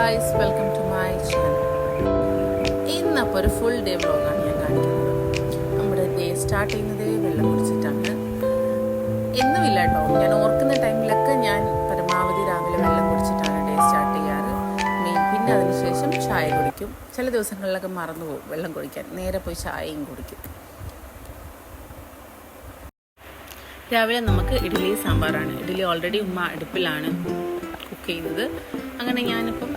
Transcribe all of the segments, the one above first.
Guys, welcome to my channel. ഇന്നപ്പോൾ ഒരു full day വ്ളോഗാണ് ഞാൻ കാണിക്കുന്നത്. നമ്മുടെ ഡേ സ്റ്റാർട്ട് ചെയ്യുന്നത് വെള്ളം കുടിച്ചിട്ടാണ്. എന്നുമില്ല കേട്ടോ, ഞാൻ ഓർക്കുന്ന ടൈമിലൊക്കെ ഞാൻ പരമാവധി രാവിലെ വെള്ളം കുടിച്ചിട്ടാണ് ഡേ സ്റ്റാർട്ട് ചെയ്യാറ്. പിന്നെ അതിനുശേഷം ചായ കുടിക്കും. ചില ദിവസങ്ങളിലൊക്കെ മറന്നു പോകും വെള്ളം കുടിക്കാൻ, നേരെ പോയി ചായയും കുടിക്കും. രാവിലെ നമുക്ക് ഇഡ്ഡലി സാമ്പാറാണ്. ഇഡ്ഡലി ഓൾറെഡി ഉമ്മ അടുപ്പിലാണ് കുക്ക് ചെയ്തത്. അങ്ങനെ ഞാനിപ്പം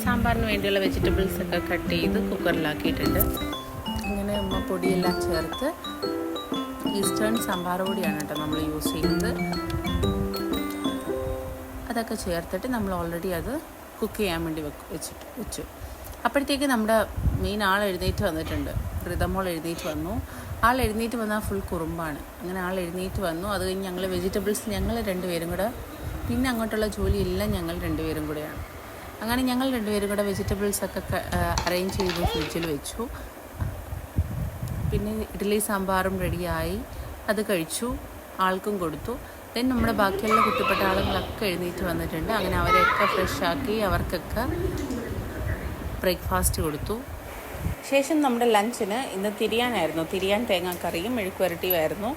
സാമ്പാറിന് വേണ്ടിയുള്ള വെജിറ്റബിൾസ് ഒക്കെ കട്ട് ചെയ്ത് കുക്കറിലാക്കിയിട്ടുണ്ട്. അങ്ങനെ ഉമ്മ പൊടിയെല്ലാം ചേർത്ത്, ഈസ്റ്റേൺ സാമ്പാർ പൊടിയാണ് കേട്ടോ നമ്മൾ യൂസ് ചെയ്യുന്നത്. അതൊക്കെ ചേർത്തിട്ട് നമ്മൾ ഓൾറെഡി അത് കുക്ക് ചെയ്യാൻ വേണ്ടി വെച്ചു. അപ്പോഴത്തേക്ക് നമ്മുടെ മെയിൻ ആൾ എഴുന്നേറ്റ് വന്നിട്ടുണ്ട്. റിതമോൾ എഴുന്നേറ്റ് വന്നു. ആൾ എഴുന്നേറ്റ് വന്നാൽ ഫുൾ കുറുമ്പാണ്. അങ്ങനെ ആൾ എഴുന്നേറ്റ് വന്നു. അത് കഴിഞ്ഞ് ഞങ്ങൾ വെജിറ്റബിൾസ് ഞങ്ങൾ രണ്ടുപേരും കൂടെ, പിന്നെ അങ്ങോട്ടുള്ള ജോലിയെല്ലാം ഞങ്ങൾ രണ്ടുപേരും കൂടെയാണ്. അങ്ങനെ ഞങ്ങൾ രണ്ടുപേരും കൂടെ വെജിറ്റബിൾസൊക്കെ അറേഞ്ച് ചെയ്ത് ഫ്രിഡ്ജിൽ വെച്ചു. പിന്നെ ഇഡ്ഡലി സാമ്പാറും റെഡിയായി. അത് കഴിച്ചു, ആൾക്കും കൊടുത്തു. ദെൻ നമ്മുടെ ബാക്കിയുള്ള കുട്ടിപ്പെട്ട ആളുകളൊക്കെ എഴുന്നേറ്റ് വന്നിട്ടുണ്ട്. അങ്ങനെ അവരെയൊക്കെ ഫ്രഷാക്കി അവർക്കൊക്കെ ബ്രേക്ക്ഫാസ്റ്റ് കൊടുത്തു. ശേഷം നമ്മുടെ ലഞ്ചിന് ഇന്ന് തിരിയാനായിരുന്നു. തിരിയാൻ തേങ്ങാക്കറിയും മെഴുക്കുവരട്ടിയുമായിരുന്നു.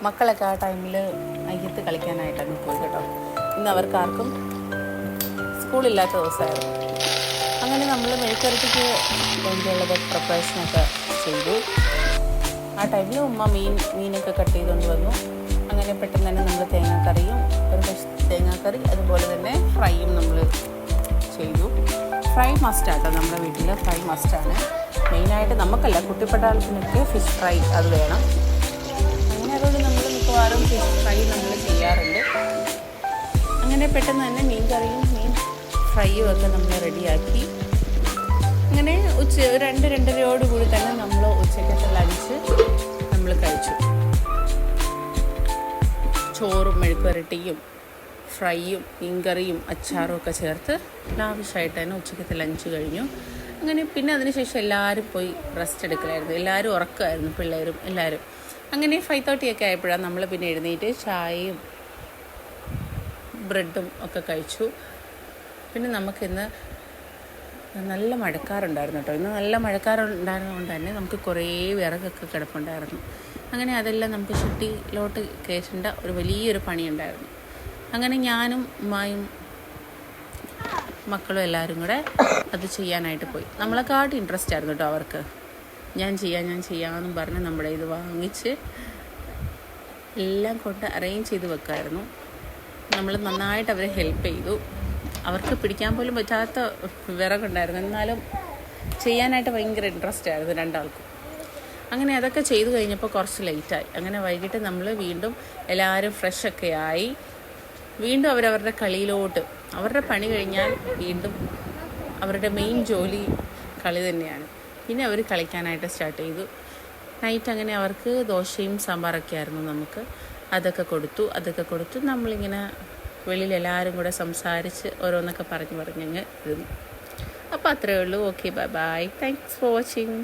മക്കളൊക്കെ ആ ടൈമിൽ അയ്യത്ത് കളിക്കാനായിട്ട് അങ്ങ് പോയി കേട്ടോ. ഇന്ന് അവർക്കാർക്കും സ്കൂളില്ലാത്ത ദിവസമായിരുന്നു. അങ്ങനെ നമ്മൾ മെഴുക്കുവരട്ടിക്ക് വേണ്ടിയുള്ളത് പ്രിപ്പറേഷനൊക്കെ ചെയ്തു. ആ ടൈമിൽ ഉമ്മ മീനൊക്കെ കട്ട് ചെയ്തുകൊണ്ട് വന്നു. അങ്ങനെ പെട്ടെന്ന് തന്നെ നമ്മൾ തേങ്ങാക്കറിയും തേങ്ങാക്കറി അതുപോലെ തന്നെ ഫ്രൈയും നമ്മൾ ചെയ്തു. ഫ്രൈ മസ്റ്റാട്ടോ, നമ്മുടെ വീട്ടിൽ ഫ്രൈ മസ്റ്റാണ്. മെയിനായിട്ട് നമുക്കല്ല, കുട്ടിപ്പെട്ട ആൾക്കിനൊക്കെ ഫിഷ് ഫ്രൈ അത് വേണം. അങ്ങനെ അതുകൊണ്ട് നമ്മൾ മിക്കവാറും ഫിഷ് ഫ്രൈ നമ്മൾ ചെയ്യാറുണ്ട്. അങ്ങനെ പെട്ടെന്ന് തന്നെ മീൻ ഫ്രൈയും ഒക്കെ നമ്മൾ റെഡിയാക്കി. അങ്ങനെ 2-2:30 തന്നെ നമ്മൾ ഉച്ചക്കത്തെ ലഞ്ച് നമ്മൾ കഴിച്ചു. ചോറും മെഴുക്കുവരട്ടിയും ഫ്രൈയും മീൻകറിയും അച്ചാറും ഒക്കെ ചേർത്ത് ലാവിഷായിട്ട് തന്നെ ഉച്ചക്കത്തെ ലഞ്ച് കഴിഞ്ഞു. അങ്ങനെ പിന്നെ അതിനുശേഷം എല്ലാവരും പോയി റെസ്റ്റ് എടുക്കലായിരുന്നു. എല്ലാവരും ഉറക്കമായിരുന്നു, പിള്ളേരും എല്ലാവരും. അങ്ങനെ 5:30 ആയപ്പോഴാണ് നമ്മൾ പിന്നെ എഴുന്നേറ്റ് ചായയും ബ്രെഡും ഒക്കെ കഴിച്ചു. പിന്നെ നമുക്കിന്ന് നല്ല മഴക്കാറുണ്ടായിരുന്നു കേട്ടോ. ഇന്ന് നല്ല മഴക്കാറുണ്ടായിരുന്നതുകൊണ്ട് തന്നെ നമുക്ക് കുറേ വിറകൊക്കെ കിടപ്പുണ്ടായിരുന്നു. അങ്ങനെ അതെല്ലാം നമുക്ക് ഷെഡിലോട്ട് കയറ്റേണ്ട ഒരു വലിയൊരു പണിയുണ്ടായിരുന്നു. അങ്ങനെ ഞാനും ഉമ്മായും മക്കളും എല്ലാവരും കൂടെ അത് ചെയ്യാനായിട്ട് പോയി. നമ്മളെക്കാട്ട് ഇൻട്രസ്റ്റ് ആയിരുന്നു കേട്ടോ അവർക്ക്. ഞാൻ ചെയ്യാമെന്നും പറഞ്ഞ് നമ്മുടെ ഇത് വാങ്ങിച്ച് എല്ലാം കൊണ്ട് അറേഞ്ച് ചെയ്ത് വെക്കായിരുന്നു. നമ്മൾ നന്നായിട്ട് അവരെ ഹെൽപ്പ് ചെയ്തു. അവർക്ക് പിടിക്കാൻ പോലും പറ്റാത്ത വിറകുണ്ടായിരുന്നു, എന്നാലും ചെയ്യാനായിട്ട് ഭയങ്കര ഇൻട്രസ്റ്റ് ആയിരുന്നു രണ്ടാൾക്കും. അങ്ങനെ അതൊക്കെ ചെയ്തു കഴിഞ്ഞപ്പോൾ കുറച്ച് ലേറ്റായി. അങ്ങനെ വൈകിട്ട് നമ്മൾ വീണ്ടും എല്ലാവരും ഫ്രഷൊക്കെ ആയി വീണ്ടും അവരവരുടെ കളിയിലോട്ട്, അവരുടെ പണി കഴിഞ്ഞാൽ വീണ്ടും അവരുടെ മെയിൻ ജോലി കളി തന്നെയാണ്. പിന്നെ അവർ കളിക്കാനായിട്ട് സ്റ്റാർട്ട് ചെയ്തു. നൈറ്റ് അങ്ങനെ അവർക്ക് ദോശയും സാമ്പാറൊക്കെ ആയിരുന്നു. നമുക്ക് അതൊക്കെ കൊടുത്തു നമ്മളിങ്ങനെ വെളിയിൽ എല്ലാവരും കൂടെ സംസാരിച്ച് ഓരോന്നൊക്കെ പറഞ്ഞങ്ങ് ഇരുന്നു. അപ്പോൾ അത്രയേ ഉള്ളൂ. Okay, bye. Thanks for watching.